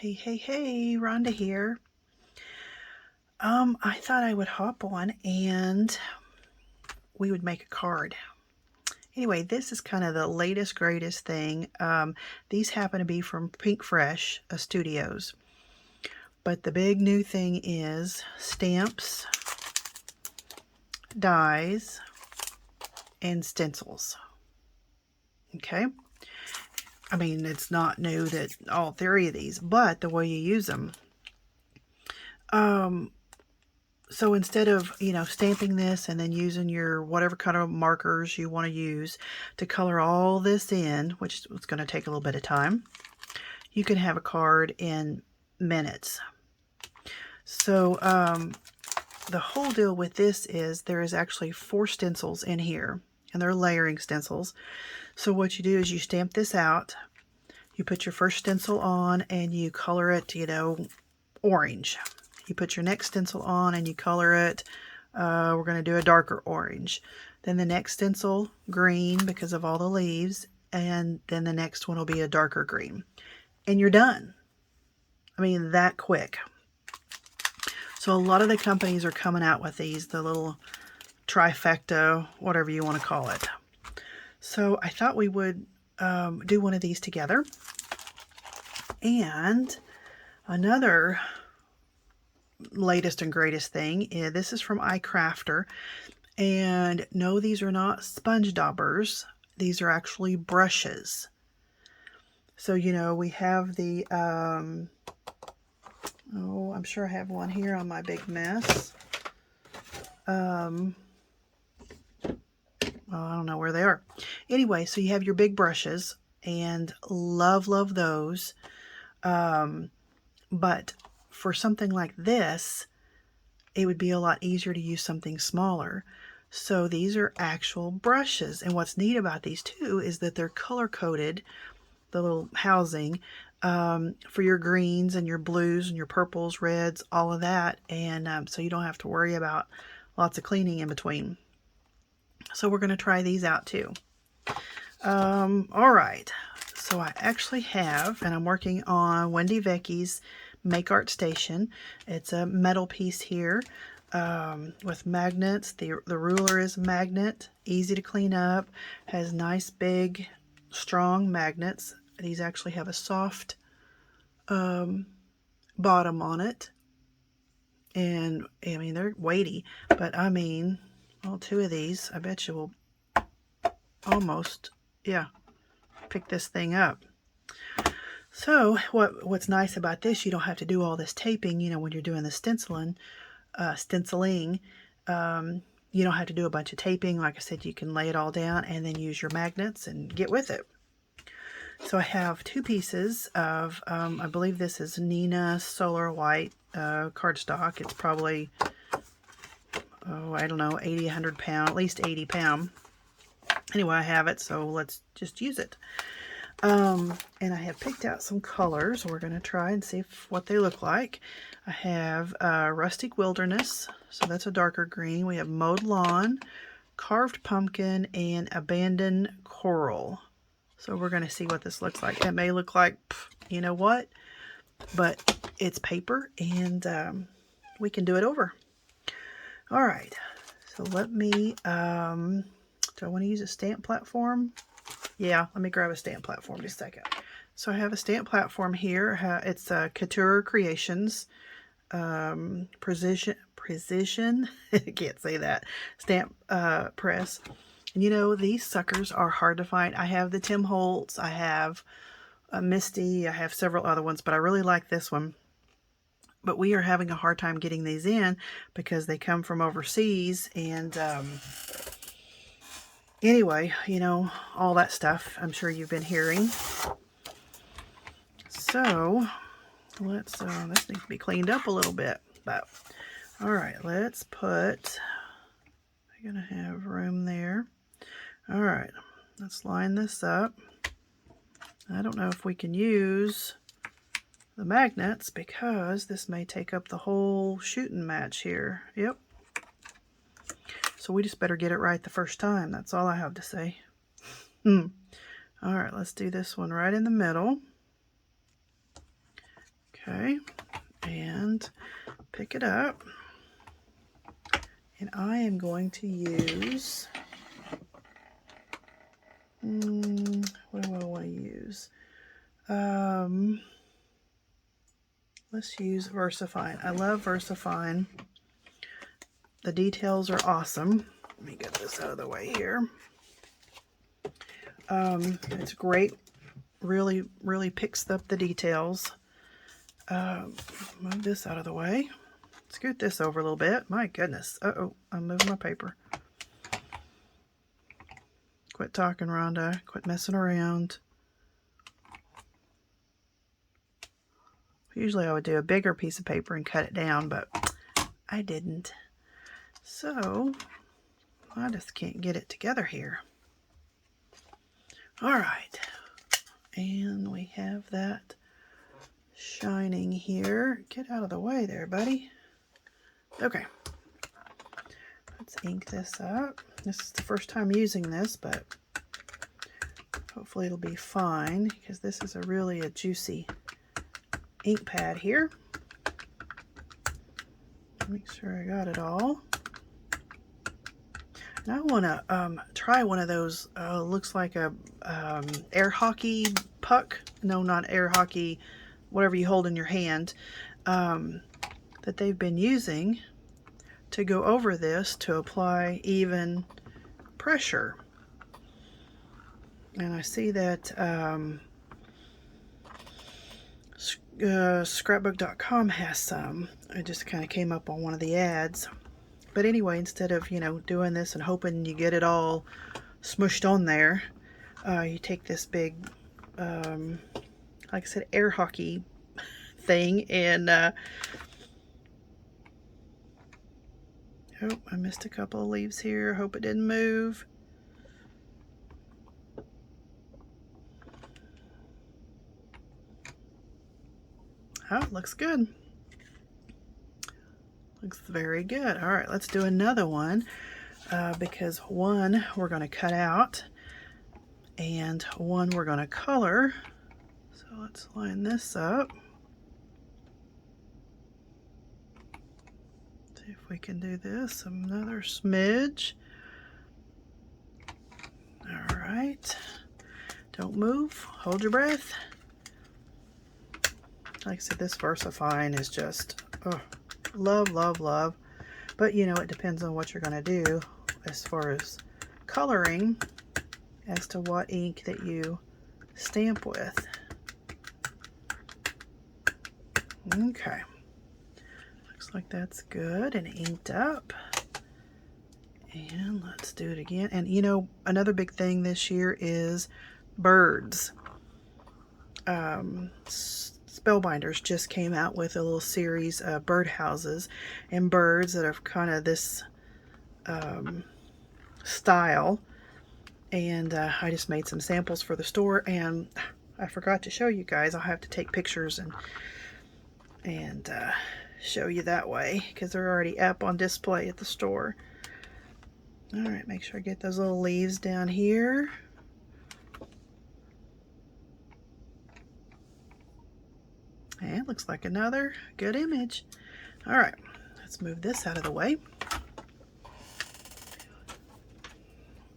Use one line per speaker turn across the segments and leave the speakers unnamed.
Hey, Rhonda here. I thought I would hop on and we would make a card. Anyway, this is kind of the latest, greatest thing. These happen to be from Pink Fresh Studios. But the big new thing is stamps, dies, and stencils. Okay? I mean, it's not new that all three of these, but the way you use them. So instead of, stamping this and then using your whatever kind of markers you want to use to color all this in, which is going to take a little bit of time, you can have a card in minutes. So the whole deal with this is there is actually 4 stencils in here, and they're layering stencils. So what you do is you stamp this out, you put your first stencil on, and you color it, orange. You put your next stencil on and you color it. We're going to do a darker orange. Then the next stencil, green because of all the leaves. And then the next one will be a darker green. And you're done. I mean, that quick. So a lot of the companies are coming out with these, the little trifecta, whatever you want to call it. So I thought we would do one of these together. And another latest and greatest thing is this is from iCrafter, and no, these are not sponge daubers. These are actually brushes. So we have the I'm sure I have one here on my big mess. Well, I don't know where they are. Anyway, so you have your big brushes, and love those. But for something like this, it would be a lot easier to use something smaller. So these are actual brushes. And what's neat about these too is that they're color coded, the little housing, for your greens and your blues and your purples, reds, all of that. And so you don't have to worry about lots of cleaning in between. So we're going to try these out too. All right. So I actually have, and I'm working on Wendy Vecchi's Make Art Station. It's a metal piece here with magnets. The ruler is magnet, easy to clean up, has nice big strong magnets. These actually have a soft bottom on it, and I mean they're weighty, but I mean, well, 2 of these I bet you will almost, yeah, pick this thing up. So what's nice about this, you don't have to do all this taping, when you're doing the stenciling. You don't have to do a bunch of taping. Like I said, you can lay it all down and then use your magnets and get with it. So I have 2 pieces of, I believe this is Nina Solar White cardstock. It's probably, I don't know, 80, 100 pound, at least 80 pound. Anyway, I have it, so let's just use it. And I have picked out some colors. We're going to try and see what they look like. I have Rustic Wilderness, so that's a darker green. We have Mowed Lawn, Carved Pumpkin, and Abandoned Coral. So we're going to see what this looks like. It may look like, you know what, but it's paper, and we can do it over. All right, so let me, do I want to use a stamp platform? Yeah, let me grab a stamp platform just a second. So I have a stamp platform here. It's Couture Creations Precision I can't say that, stamp press. And these suckers are hard to find. I have the Tim Holtz, I have a Misty, I have several other ones, but I really like this one. But we are having a hard time getting these in because they come from overseas, and anyway, all that stuff I'm sure you've been hearing. So let's, this needs to be cleaned up a little bit, but all right, let's put, I'm gonna have room there. All right, let's line this up. I don't know if we can use the magnets because this may take up the whole shooting match here. Yep. So we just better get it right the first time. That's all I have to say. All right, let's do this one right in the middle. Okay, and pick it up. And I am going to use, what do I want to use? Let's use VersaFine. I love VersaFine. The details are awesome. Let me get this out of the way here. It's great. Really, really picks up the details. Move this out of the way. Scoot this over a little bit. My goodness. Uh-oh, I'm moving my paper. Quit talking, Rhonda. Quit messing around. Usually I would do a bigger piece of paper and cut it down, but I didn't. So I just can't get it together here. All right. And we have that shining here. Get out of the way there, buddy. Okay. Let's ink this up. This is the first time using this, but hopefully it'll be fine because this is really a juicy ink pad here. Make sure I got it all. And I want to try one of those, looks like a air hockey puck. No, not air hockey, whatever you hold in your hand, that they've been using to go over this to apply even pressure. And I see that scrapbook.com has some. I just kind of came up on one of the ads. But anyway, instead of, doing this and hoping you get it all smushed on there, you take this big, like I said, air hockey thing and, oh, I missed a couple of leaves here. Hope it didn't move. Oh, looks good. Looks very good. All right, let's do another one because one we're going to cut out and one we're going to color. So let's line this up. See if we can do this. Another smidge. All right. Don't move. Hold your breath. Like I said, this VersaFine is just, oh, love, love, love. But it depends on what you're going to do as far as coloring as to what ink that you stamp with. Okay. Looks like that's good and inked up. And let's do it again. And another big thing this year is birds. Spellbinders just came out with a little series of birdhouses and birds that are kind of this style. And I just made some samples for the store, and I forgot to show you guys. I'll have to take pictures and show you that way because they're already up on display at the store. All right, make sure I get those little leaves down here. And looks like another good image. All right, let's move this out of the way.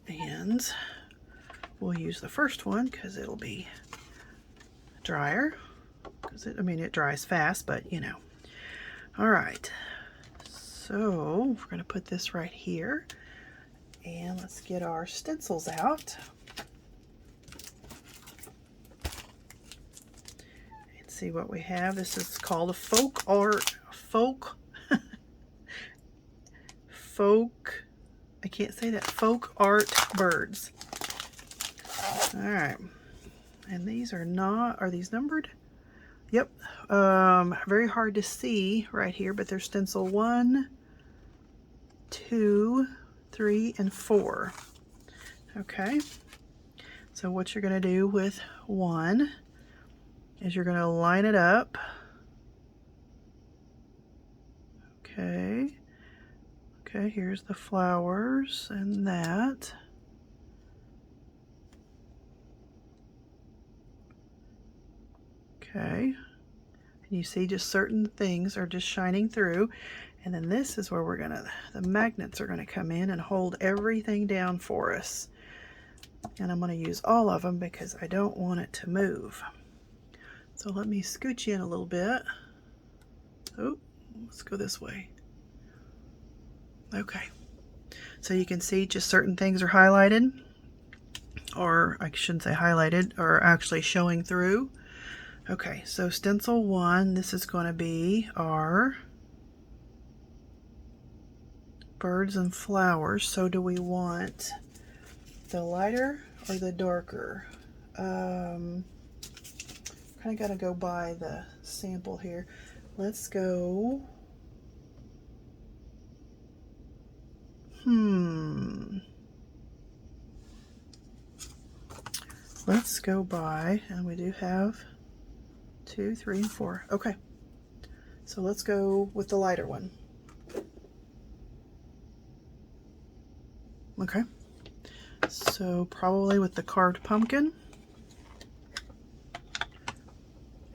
And we'll use the first one because it'll be drier. Because it dries fast, but All right, so we're going to put this right here. And let's get our stencils out. And see what we have. This is called a folk, I can't say that, folk art birds. All right. And these are these numbered? Yep. Very hard to see right here, but there's stencil 1, 2, 3, and 4. Okay. So what you're going to do with 1 is you're going to line it up. Okay. Okay, here's the flowers and that. Okay. You see just certain things are just shining through. And then this is where the magnets are gonna come in and hold everything down for us. And I'm gonna use all of them because I don't want it to move. So let me scooch in a little bit. Oh, let's go this way. Okay. So you can see just certain things are highlighted, or I shouldn't say highlighted, or actually showing through. Okay, so stencil 1, this is going to be our birds and flowers. So do we want the lighter or the darker? Kind of got to go by the sample here. Let's go. Let's go by, and we do have 2, 3, and 4. Okay, so let's go with the lighter one. Okay, so probably with the carved pumpkin.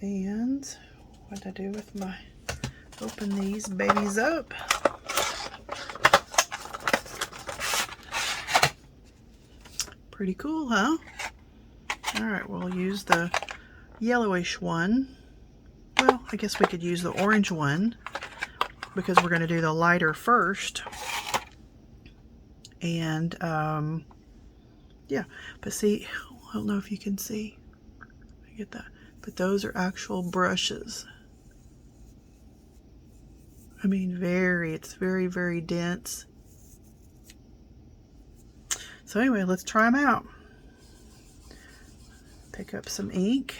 And what did I do with my, open these babies up. Pretty cool, huh? All right, we'll use the yellowish one. Well, I guess we could use the orange one because we're going to do the lighter first. And yeah, but see, I don't know if you can see. I get that. But those are actual brushes. I mean, it's very, very dense. So anyway, let's try them out. Pick up some ink.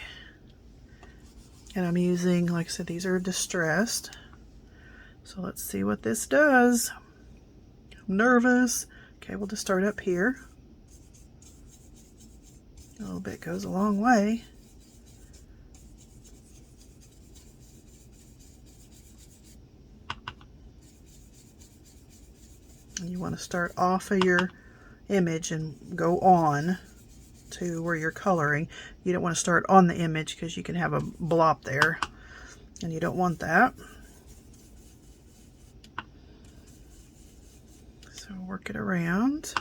And I'm using, like I said, these are distressed. So let's see what this does. I'm nervous. Okay, we'll just start up here. A little bit goes a long way. And you want to start off of your image and go on to where you're coloring. You don't want to start on the image because you can have a blop there, and you don't want that. So work it around.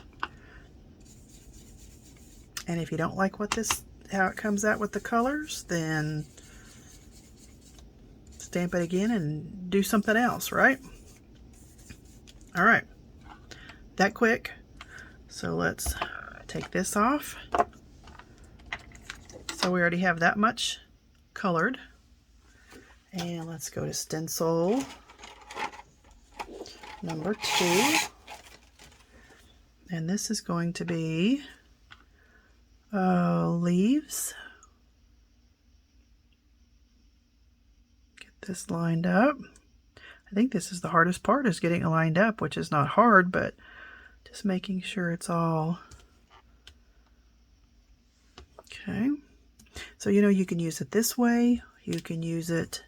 And if you don't like how it comes out with the colors, then stamp it again and do something else, right? All right, that quick. So let's take this off. So we already have that much colored. And let's go to stencil number 2. And this is going to be leaves. Get this lined up. I think this is the hardest part, is getting it lined up, which is not hard, but just making sure it's all okay. So you can use it this way. You can use it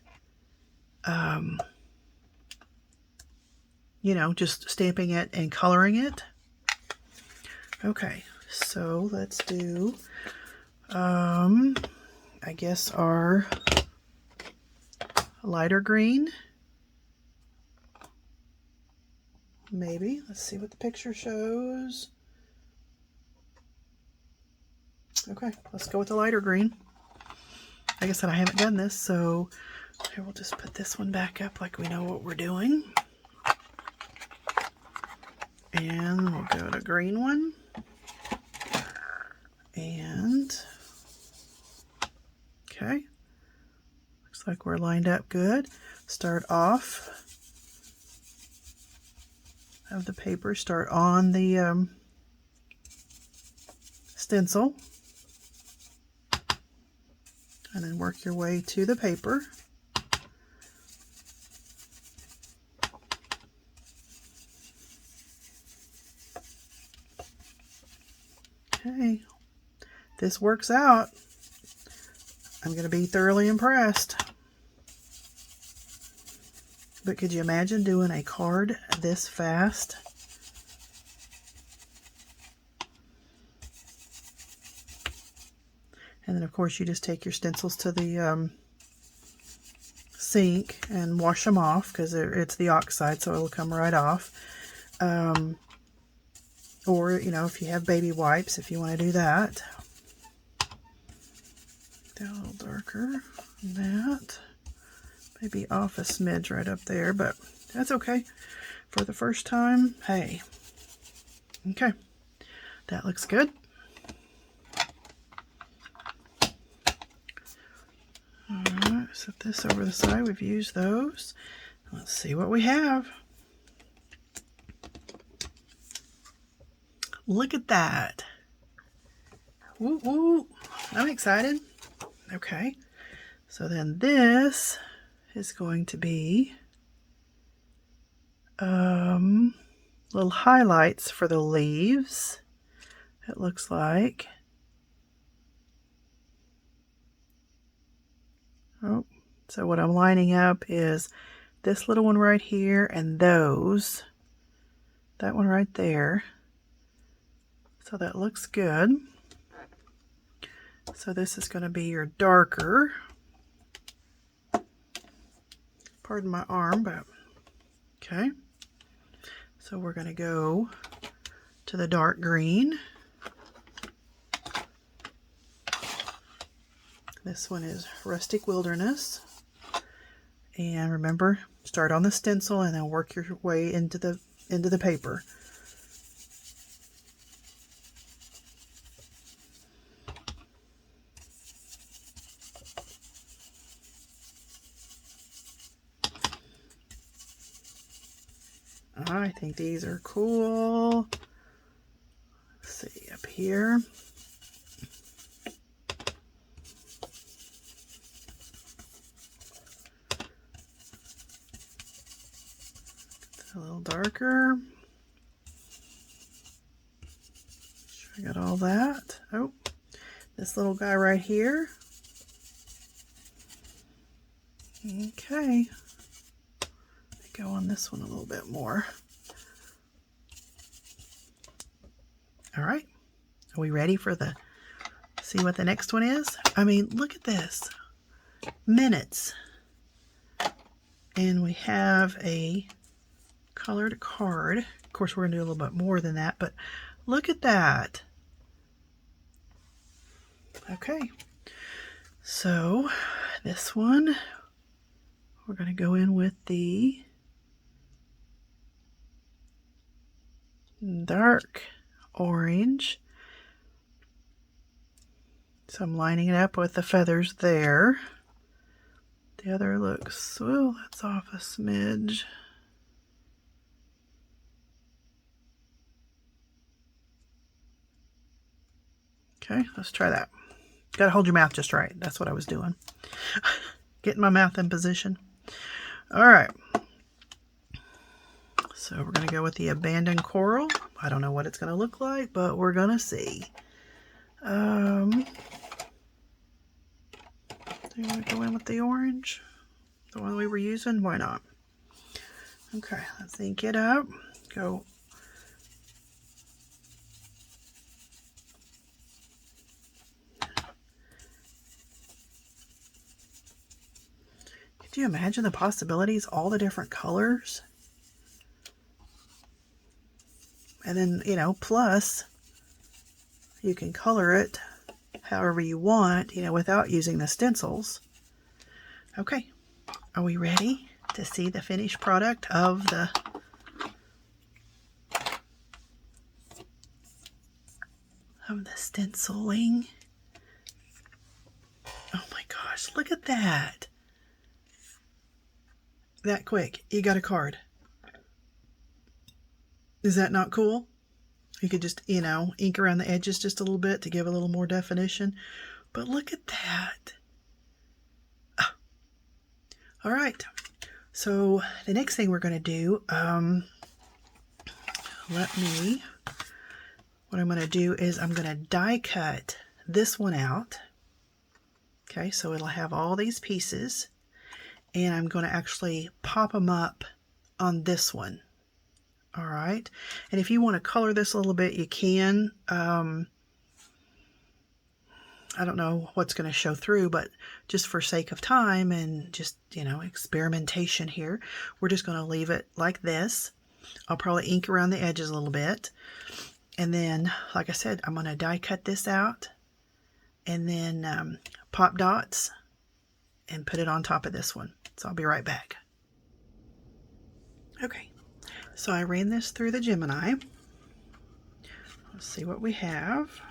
just stamping it and coloring it. Okay, so let's do I guess our lighter green. Maybe. Let's see what the picture shows. Okay, let's go with the lighter green. Like I said, I haven't done this, so here we'll just put this one back up like we know what we're doing. And we'll go to green one. And okay, looks like we're lined up good. Start off of the paper, start on the stencil, and then work your way to the paper. Okay, this works out. I'm going to be thoroughly impressed. But could you imagine doing a card this fast? And then of course you just take your stencils to the sink and wash them off because it's the oxide, so it'll come right off. Or, you know, if you have baby wipes, if you want to do that. A little darker than that. Maybe off a smidge right up there, but that's okay. For the first time, hey. Okay, that looks good. Alright, set this over the side. We've used those. Let's see what we have. Look at that. Woo woo. I'm excited. Okay, so then this is going to be little highlights for the leaves, it looks like. Oh, so what I'm lining up is this little one right here and those. That one right there. So that looks good. So this is going to be your darker. Pardon my arm, but okay. So we're going to go to the dark green. This one is Rustic Wilderness. And remember, start on the stencil and then work your way into the paper. I think these are cool. Let's see up here. It's a little darker. Sure I got all that. Oh, this little guy right here. Okay. Go on this one a little bit more. All right, are we ready for see what the next one is? I mean, look at this. Minutes. And we have a colored card. Of course, we're going to do a little bit more than that, but look at that. Okay, so this one, we're going to go in with the dark orange. So I'm lining it up with the feathers there. The other looks, well, that's off a smidge. Okay, let's try that. Gotta hold your mouth just right. That's what I was doing. Getting my mouth in position. All right. So we're going to go with the abandoned coral. I don't know what it's going to look like, but we're going to see. Do you want to go in with the orange? The one we were using? Why not? Okay, let's ink it up. Go. Could you imagine the possibilities? All the different colors? And then, you know, plus you can color it however you want, you know, without using the stencils. Okay, are we ready to see the finished product of the stenciling? Oh my gosh, look at that. That quick, you got a card. Is that not cool? You could just, you know, ink around the edges just a little bit to give a little more definition. But look at that. Oh. All right. So the next thing we're going to do, what I'm going to do is I'm going to die cut this one out. Okay, so it'll have all these pieces. And I'm going to actually pop them up on this one. All right, and if you want to color this a little bit, you can. I I don't know what's going to show through, but just for sake of time and just, you know, experimentation here, we're just going to leave it like this. I'll probably ink around the edges a little bit. And then, like I said, I'm going to die cut this out and then pop dots and put it on top of this one. So I'll be right back. Okay, so I ran this through the Gemini. Let's see what we have.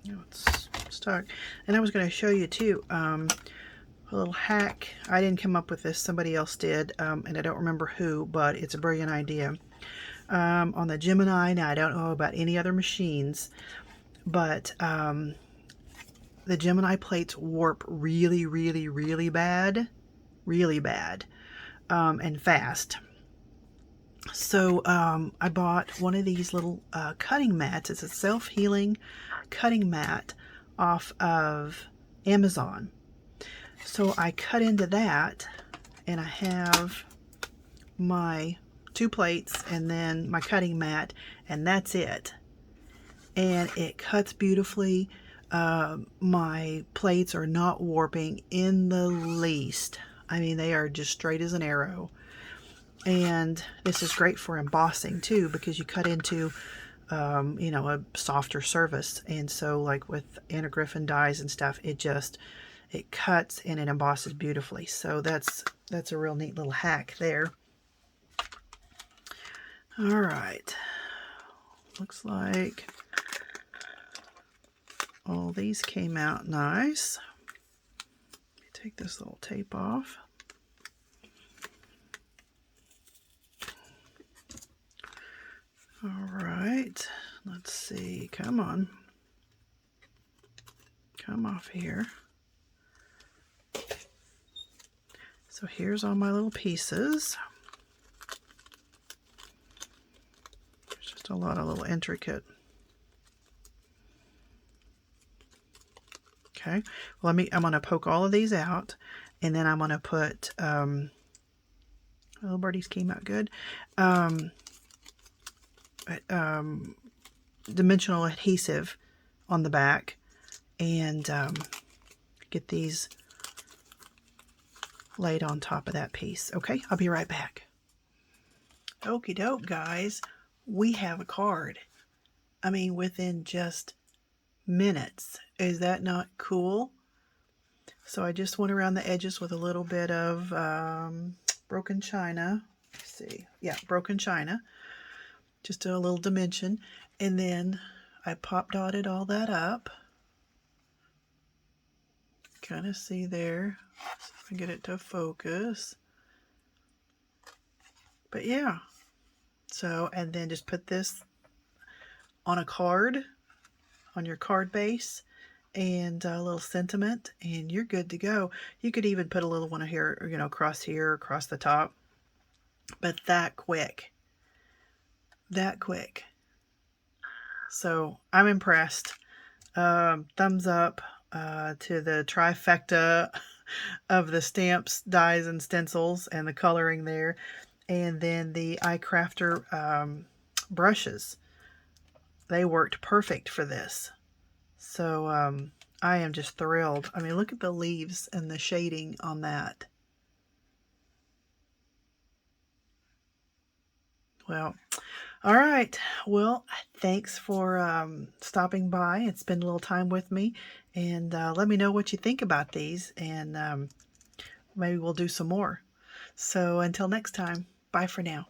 Oh, it's stuck. And I was going to show you too, a little hack. I didn't come up with this, somebody else did, and I don't remember who, but it's a brilliant idea. On the Gemini, now I don't know about any other machines, but the Gemini plates warp really, really, really bad, and fast. So I bought one of these little cutting mats. It's a self-healing cutting mat off of Amazon. So I cut into that, and I have my 2 plates and then my cutting mat, and that's it. And it cuts beautifully. My plates are not warping in the least. I mean, they are just straight as an arrow. And this is great for embossing too, because you cut into you know, a softer surface. And so like with Anna Griffin dies and stuff, it cuts and it embosses beautifully. So that's a real neat little hack there. All right, looks like all these came out nice. Let me take this little tape off. All right, let's see, come on. Come off here. So here's all my little pieces. There's just a lot of little intricate. Okay, well, I'm going to poke all of these out, and then I'm going to put, little birdies came out good, dimensional adhesive on the back, and get these laid on top of that piece. Okay, I'll be right back. Okie doke, guys, we have a card. I mean, within just minutes. Is that not cool? So I just went around the edges with a little bit of broken china. Let's see, yeah, broken china, just a little dimension, and then I pop dotted all that up. Kind of see there. See if I get it to focus. But yeah, so, and then just put this on a card, on your card base, and a little sentiment, and you're good to go. You could even put a little one here, you know, across here, across the top. But that quick. That quick. So I'm impressed. Thumbs up to the trifecta of the stamps, dies, and stencils, and the coloring there. And then the iCrafter brushes. They worked perfect for this. So I am just thrilled. I mean, look at the leaves and the shading on that. Well, all right. Well, thanks for stopping by and spend a little time with me. And let me know what you think about these. And maybe we'll do some more. So until next time, bye for now.